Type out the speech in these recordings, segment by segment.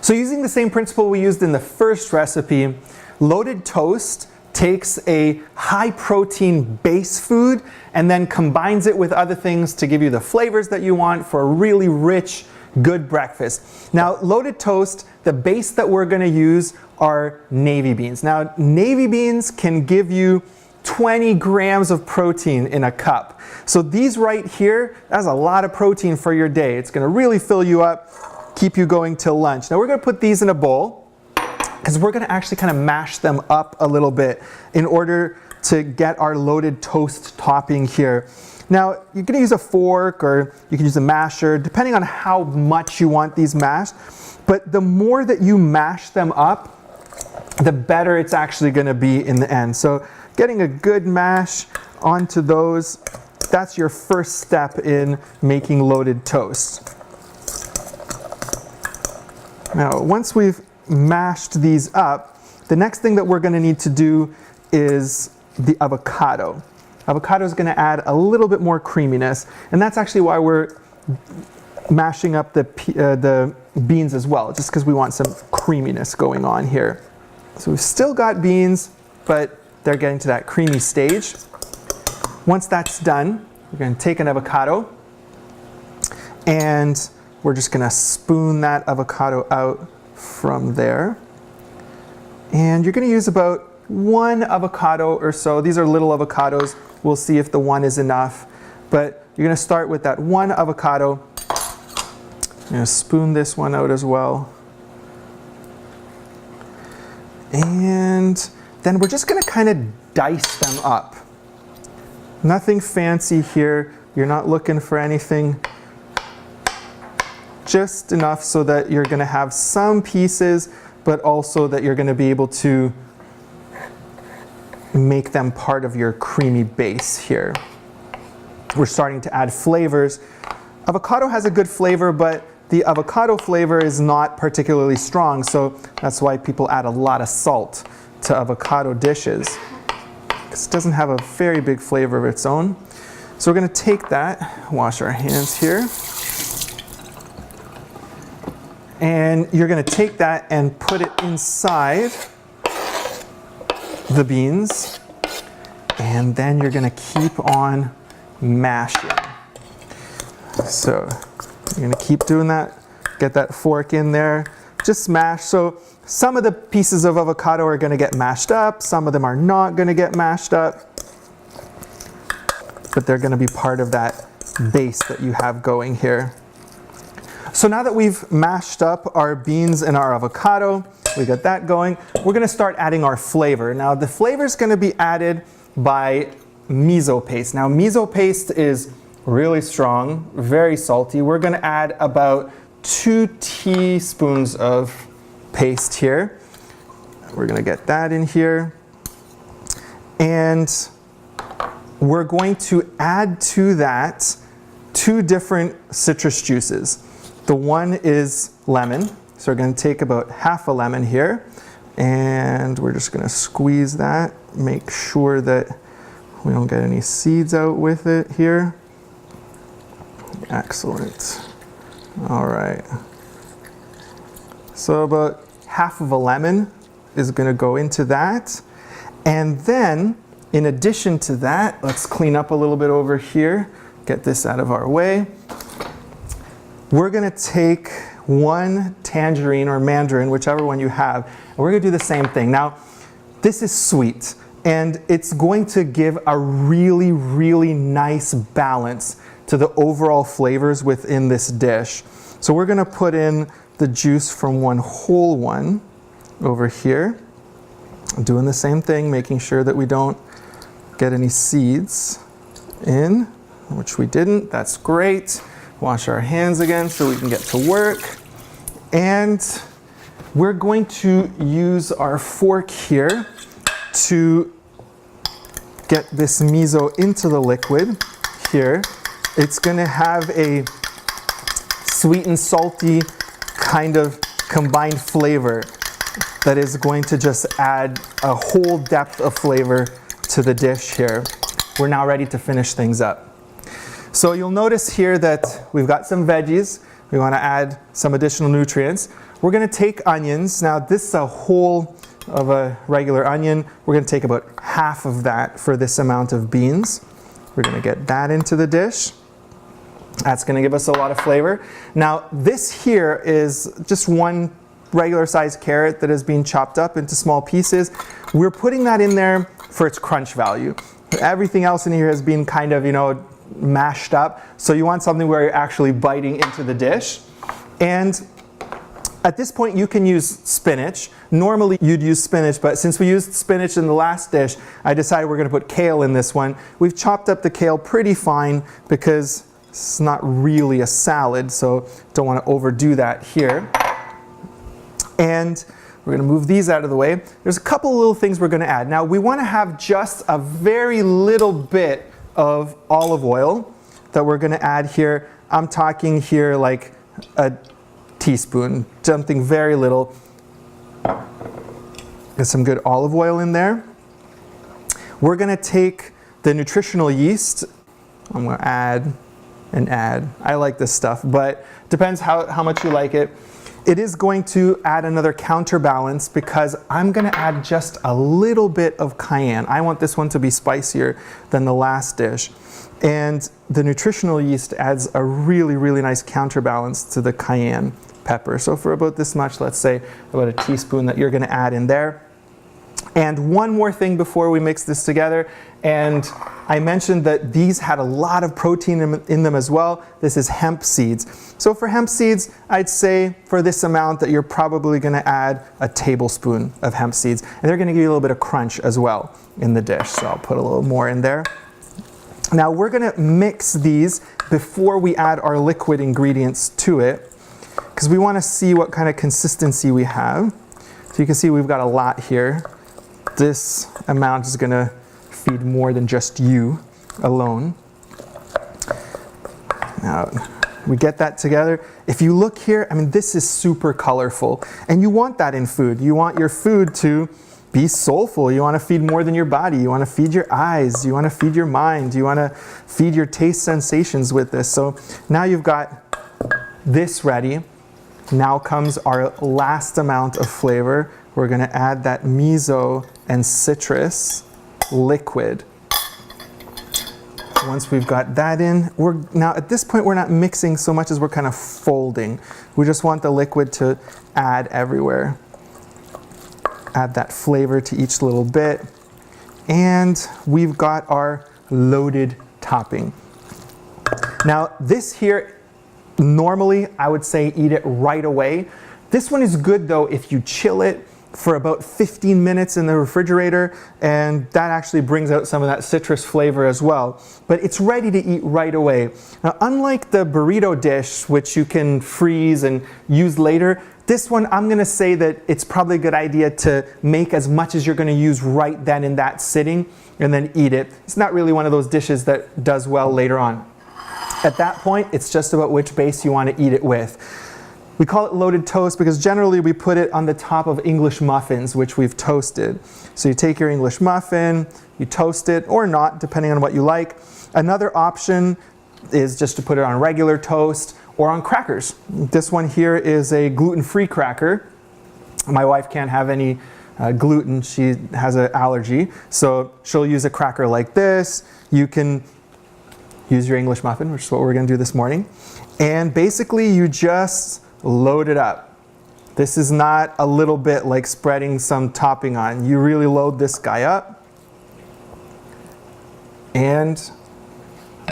So using the same principle we used in the first recipe, loaded toast takes a high protein base food and then combines it with other things to give you the flavors that you want for a really rich, good breakfast. Now, loaded toast, the base that we're going to use are navy beans. Now, navy beans can give you 20 grams of protein in a cup. So these right here, that's a lot of protein for your day. It's going to really fill you up, keep you going till lunch. Now we're going to put these in a bowl because we're going to actually kind of mash them up a little bit in order to get our loaded toast topping here. Now you're going to use a fork or you can use a masher depending on how much you want these mashed. But the more that you mash them up, the better it's actually going to be in the end. So getting a good mash onto those, that's your first step in making loaded toast. Now, once we've mashed these up, the next thing that we're going to need to do is the avocado. Avocado is going to add a little bit more creaminess, and that's actually why we're mashing up the beans as well, just because we want some creaminess going on here. So we've still got beans, but they're getting to that creamy stage. Once that's done, we're going to take an avocado and we're just going to spoon that avocado out from there. And you're going to use about 1 avocado or so. These are little avocados. We'll see if the 1 is enough. But you're going to start with that 1 avocado. I'm going to spoon this one out as well. And then we're just going to kind of dice them up. Nothing fancy here. You're not looking for anything. Just enough so that you're going to have some pieces, but also that you're going to be able to make them part of your creamy base here. We're starting to add flavors. Avocado has a good flavor, but the avocado flavor is not particularly strong, so that's why people add a lot of salt to avocado dishes. It doesn't have a very big flavor of its own. So we're going to take that, wash our hands here, and you're going to take that and put it inside the beans, and then you're going to keep on mashing. So you're going to keep doing that, get that fork in there, just smash. So some of the pieces of avocado are going to get mashed up, some of them are not going to get mashed up, but they're going to be part of that base that you have going here. So now that we've mashed up our beans and our avocado, we got that going, we're going to start adding our flavor. Now the flavor is going to be added by miso paste. Now miso paste is really strong, very salty. We're going to add about 2 teaspoons of paste here. We're going to get that in here. And we're going to add to that 2 different citrus juices. The one is lemon. So we're going to take about half a lemon here. And we're just going to squeeze that. Make sure that we don't get any seeds out with it here. Excellent. All right. So about half of a lemon is going to go into that. And then, in addition to that, let's clean up a little bit over here. Get this out of our way. We're going to take 1 tangerine or mandarin, whichever one you have, and we're going to do the same thing. Now, this is sweet, and it's going to give a really, really nice balance to the overall flavors within this dish. So we're going to put in the juice from 1 whole one over here. Doing the same thing, making sure that we don't get any seeds in, which we didn't. That's great. Wash our hands again so we can get to work. And we're going to use our fork here to get this miso into the liquid here. It's going to have a sweet and salty kind of combined flavor that is going to just add a whole depth of flavor to the dish here. We're now ready to finish things up. So you'll notice here that we've got some veggies. We want to add some additional nutrients. we're going to take onions. Now this is a whole of a regular onion. We're going to take about half of that for this amount of beans. We're going to get that into the dish. That's going to give us a lot of flavor. Now this here is just one regular sized carrot that has been chopped up into small pieces. We're putting that in there for its crunch value. Everything else in here has been kind of, mashed up. So you want something where you're actually biting into the dish. And at this point you can use spinach. Normally you'd use spinach, but since we used spinach in the last dish, I decided we're going to put kale in this one. We've chopped up the kale pretty fine because it's not really a salad, so don't want to overdo that here. And we're going to move these out of the way. There's a couple of little things we're going to add. Now we want to have just a very little bit of olive oil that we're going to add here. I'm talking here like a teaspoon, something very little. Get some good olive oil in there. We're going to take the nutritional yeast. I'm going to add and add. I like this stuff, but depends how much you like it. It is going to add another counterbalance because I'm going to add just a little bit of cayenne. I want this one to be spicier than the last dish. And the nutritional yeast adds a really, really nice counterbalance to the cayenne pepper. So for about this much, let's say about a teaspoon that you're going to add in there. And one more thing before we mix this together, and I mentioned that these had a lot of protein in them as well. This is hemp seeds. So for hemp seeds, I'd say for this amount that you're probably going to add a tablespoon of hemp seeds. And they're going to give you a little bit of crunch as well in the dish. So I'll put a little more in there. Now we're going to mix these before we add our liquid ingredients to it, because we want to see what kind of consistency we have. So you can see we've got a lot here. This amount is going to feed more than just you alone. Now we get that together. If you look here, I mean, this is super colorful, and you want that in food. You want your food to be soulful. You want to feed more than your body. You want to feed your eyes. You want to feed your mind. You want to feed your taste sensations with this. So now you've got this ready. Now comes our last amount of flavor. We're going to add that miso and citrus liquid. Once we've got that in, now at this point we're not mixing so much as we're kind of folding. We just want the liquid to add everywhere. Add that flavor to each little bit. And we've got our loaded topping. Now this here, normally I would say eat it right away. This one is good though if you chill it for about 15 minutes in the refrigerator, and that actually brings out some of that citrus flavor as well. But it's ready to eat right away. Now, unlike the burrito dish, which you can freeze and use later, this one I'm gonna say that it's probably a good idea to make as much as you're gonna use right then in that sitting and then eat it. It's not really one of those dishes that does well later on. At that point, it's just about which base you wanna eat it with. We call it loaded toast because generally we put it on the top of English muffins, which we've toasted. So you take your English muffin, you toast it or not, depending on what you like. Another option is just to put it on regular toast or on crackers. This one here is a gluten-free cracker. My wife can't have any gluten, she has an allergy. So she'll use a cracker like this. You can use your English muffin, which is what we're gonna do this morning. And basically you just load it up. This is not a little bit like spreading some topping on. You really load this guy up and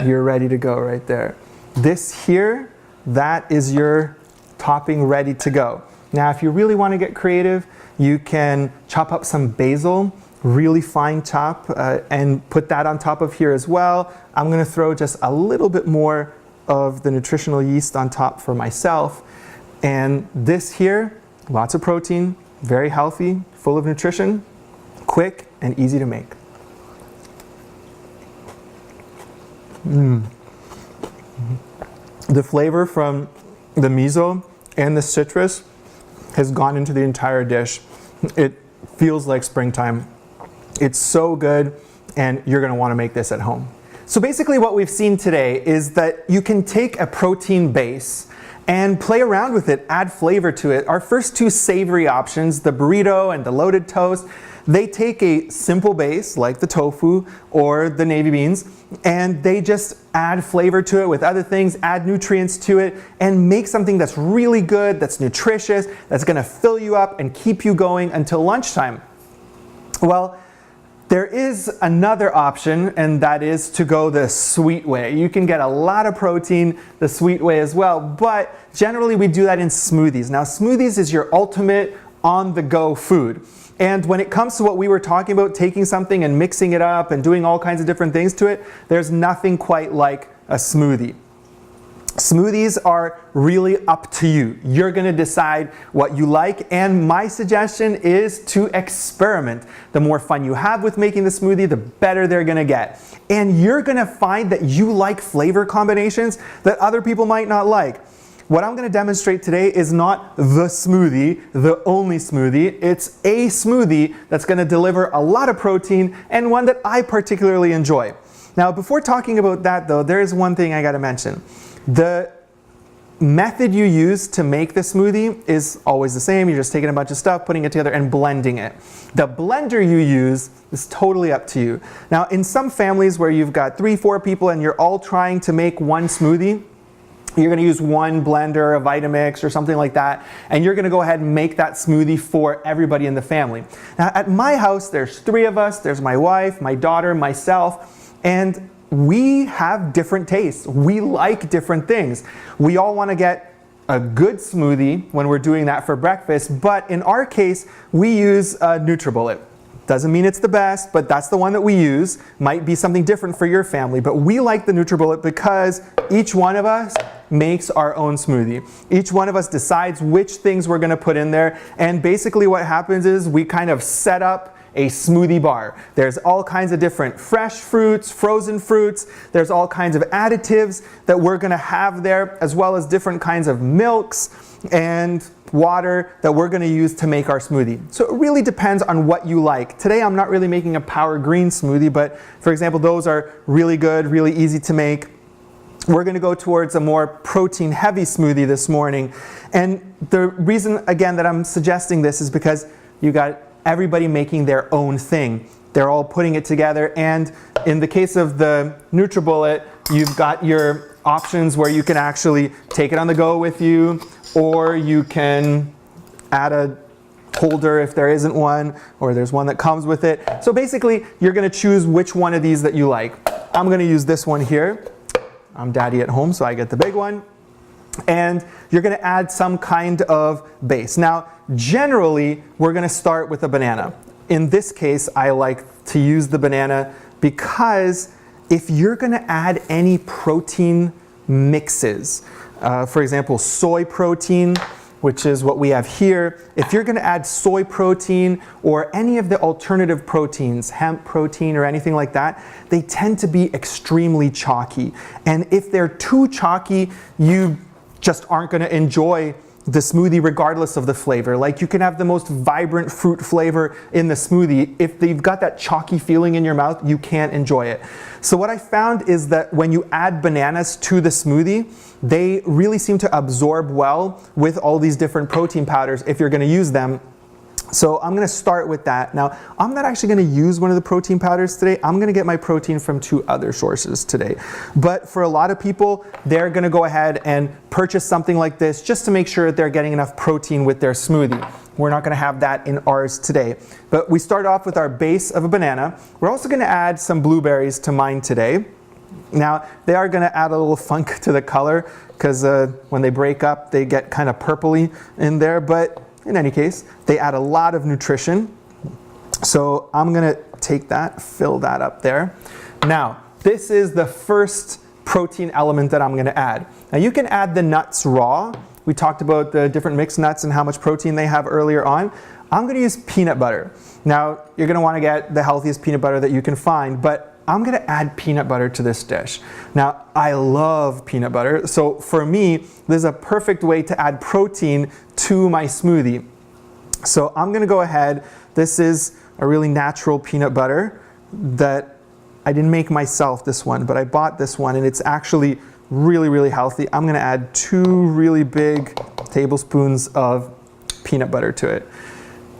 you're ready to go right there. This here, that is your topping ready to go. Now, if you really want to get creative, you can chop up some basil, really fine chop, and put that on top of here as well. I'm going to throw just a little bit more of the nutritional yeast on top for myself. And this here, lots of protein, very healthy, full of nutrition, quick and easy to make. The flavor from the miso and the citrus has gone into the entire dish. It feels like springtime. It's so good, and you're going to want to make this at home. So basically what we've seen today is that you can take a protein base and play around with it, add flavor to it. Our first two savory options, the burrito and the loaded toast, they take a simple base like the tofu or the navy beans, and they just add flavor to it with other things, add nutrients to it, and make something that's really good, that's nutritious, that's gonna fill you up and keep you going until lunchtime. Well, there is another option, and that is to go the sweet way. You can get a lot of protein the sweet way as well, but generally we do that in smoothies. Now, smoothies is your ultimate on-the-go food. And when it comes to what we were talking about, taking something and mixing it up and doing all kinds of different things to it, there's nothing quite like a smoothie. Smoothies are really up to you. You're gonna decide what you like, and my suggestion is to experiment. The more fun you have with making the smoothie, the better they're gonna get. And you're gonna find that you like flavor combinations that other people might not like. What I'm gonna demonstrate today is not the smoothie, the only smoothie. It's a smoothie that's gonna deliver a lot of protein and one that I particularly enjoy. Now, before talking about that though, there is one thing I gotta mention. The method you use to make the smoothie is always the same. You're just taking a bunch of stuff, putting it together, and blending it. The blender you use is totally up to you. Now, in some families where you've got 3-4 people and you're all trying to make one smoothie, you're gonna use one blender, a Vitamix or something like that, and you're gonna go ahead and make that smoothie for everybody in the family. Now, at my house, there's 3 of us. There's my wife, my daughter, myself, and we have different tastes. We like different things. We all want to get a good smoothie when we're doing that for breakfast, but in our case, we use a NutriBullet. Doesn't mean it's the best, but that's the one that we use. Might be something different for your family, but we like the NutriBullet because each one of us makes our own smoothie. Each one of us decides which things we're gonna put in there, and basically what happens is we kind of set up a smoothie bar. There's all kinds of different fresh fruits, frozen fruits, there's all kinds of additives that we're gonna have there, as well as different kinds of milks and water that we're gonna use to make our smoothie. So it really depends on what you like. Today I'm not really making a power green smoothie, but for example, those are really good, really easy to make. We're gonna go towards a more protein heavy smoothie this morning. And the reason, again, that I'm suggesting this is because you got everybody making their own thing. They're all putting it together, and in the case of the NutriBullet, you've got your options where you can actually take it on the go with you, or you can add a holder if there isn't one, or there's one that comes with it. So basically, you're gonna choose which one of these that you like. I'm gonna use this one here. I'm daddy at home, so I get the big one. And you're gonna add some kind of base. Now, generally, we're gonna start with a banana. In this case, I like to use the banana because if you're gonna add any protein mixes, for example, soy protein, which is what we have here, if you're gonna add soy protein or any of the alternative proteins, hemp protein or anything like that, they tend to be extremely chalky. And if they're too chalky, you just aren't gonna enjoy the smoothie regardless of the flavor. Like, you can have the most vibrant fruit flavor in the smoothie. If you've got that chalky feeling in your mouth, you can't enjoy it. So what I found is that when you add bananas to the smoothie, they really seem to absorb well with all these different protein powders if you're gonna use them. So I'm gonna start with that. Now, I'm not actually gonna use one of the protein powders today. I'm gonna get my protein from 2 other sources today. But for a lot of people, they're gonna go ahead and purchase something like this just to make sure that they're getting enough protein with their smoothie. We're not gonna have that in ours today. But we start off with our base of a banana. We're also gonna add some blueberries to mine today. Now, they are gonna add a little funk to the color because when they break up, they get kind of purpley in there, but in any case, they add a lot of nutrition. So I'm gonna take that, fill that up there. Now, this is the first protein element that I'm gonna add. Now, you can add the nuts raw. We talked about the different mixed nuts and how much protein they have earlier on. I'm gonna use peanut butter. Now, you're gonna wanna get the healthiest peanut butter that you can find, but I'm gonna add peanut butter to this dish. Now, I love peanut butter, so for me, this is a perfect way to add protein to my smoothie. So I'm gonna go ahead, this is a really natural peanut butter that I didn't make myself, this one, but I bought this one, and it's actually really, really healthy. I'm gonna add 2 really big tablespoons of peanut butter to it.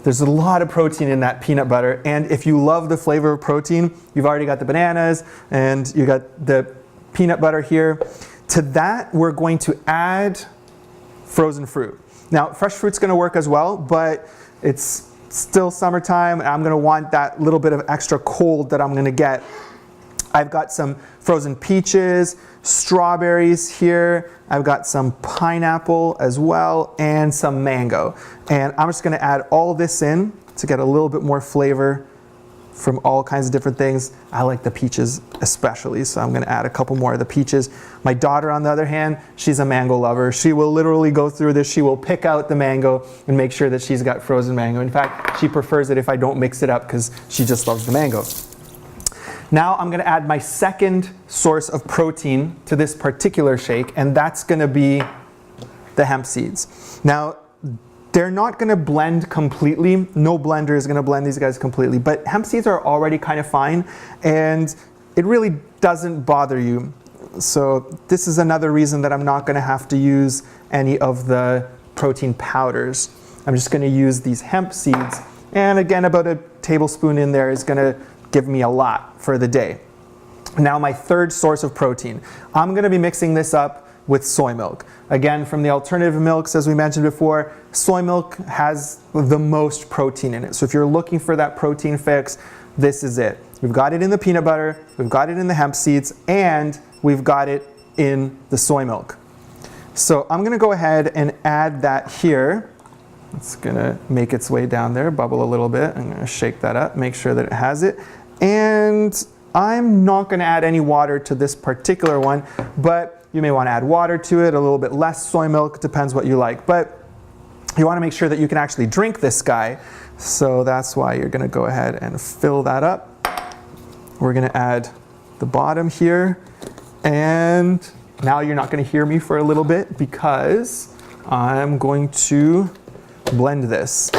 There's a lot of protein in that peanut butter, and if you love the flavor of protein, you've already got the bananas and you got the peanut butter here. To that, we're going to add frozen fruit. Now, fresh fruit's gonna work as well, but it's still summertime, and I'm gonna want that little bit of extra cold that I'm gonna get. I've got some frozen peaches, strawberries here. I've got some pineapple as well, and some mango. And I'm just gonna add all this in to get a little bit more flavor from all kinds of different things. I like the peaches especially, so I'm gonna add a couple more of the peaches. My daughter, on the other hand, she's a mango lover. She will literally go through this. She will pick out the mango and make sure that she's got frozen mango. In fact, she prefers it if I don't mix it up because she just loves the mango. Now I'm gonna add my second source of protein to this particular shake, and that's gonna be the hemp seeds. Now, they're not gonna blend completely. No blender is gonna blend these guys completely, but hemp seeds are already kind of fine, and it really doesn't bother you. So this is another reason that I'm not gonna have to use any of the protein powders. I'm just gonna use these hemp seeds, and again, about a tablespoon in there is gonna give me a lot for the day. Now my third source of protein. I'm gonna be mixing this up with soy milk. Again, from the alternative milks, as we mentioned before, soy milk has the most protein in it. So if you're looking for that protein fix, this is it. We've got it in the peanut butter, we've got it in the hemp seeds, and we've got it in the soy milk. So I'm gonna go ahead and add that here. It's gonna make its way down there, bubble a little bit. I'm gonna shake that up, make sure that it has it. And I'm not gonna add any water to this particular one, but you may wanna add water to it, a little bit less soy milk, depends what you like. But you wanna make sure that you can actually drink this guy. So that's why you're gonna go ahead and fill that up. We're gonna add the bottom here. And now you're not gonna hear me for a little bit because I'm going to blend this.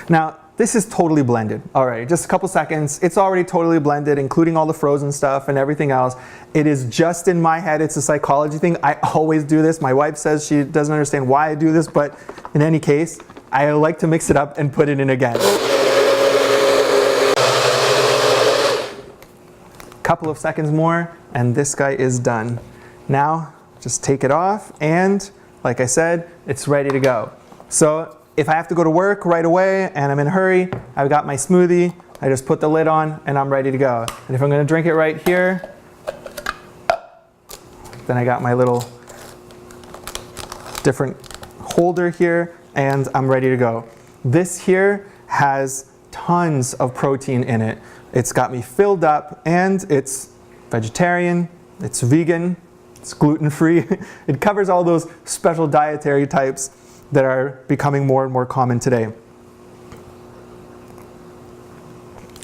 Now, this is totally blended already. Just a couple seconds. It's already totally blended, including all the frozen stuff and everything else. It is just in my head. It's a psychology thing. I always do this. My wife says she doesn't understand why I do this, but in any case, I like to mix it up and put it in again. Couple of seconds more, and this guy is done. Now, just take it off, and like I said, it's ready to go. So if I have to go to work right away and I'm in a hurry, I've got my smoothie, I just put the lid on and I'm ready to go. And if I'm gonna drink it right here, then I got my little different holder here and I'm ready to go. This here has tons of protein in it. It's got me filled up, and it's vegetarian, it's vegan, it's gluten-free. It covers all those special dietary types that are becoming more and more common today.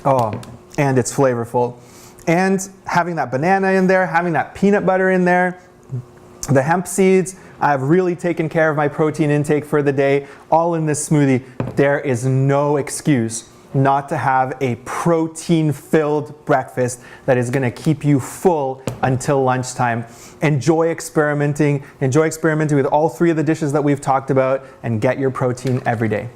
Oh, and it's flavorful. And having that banana in there, having that peanut butter in there, the hemp seeds, I've really taken care of my protein intake for the day, all in this smoothie. There is no excuse not to have a protein-filled breakfast that is gonna keep you full until lunchtime. Enjoy experimenting with all 3 of the dishes that we've talked about, and get your protein every day.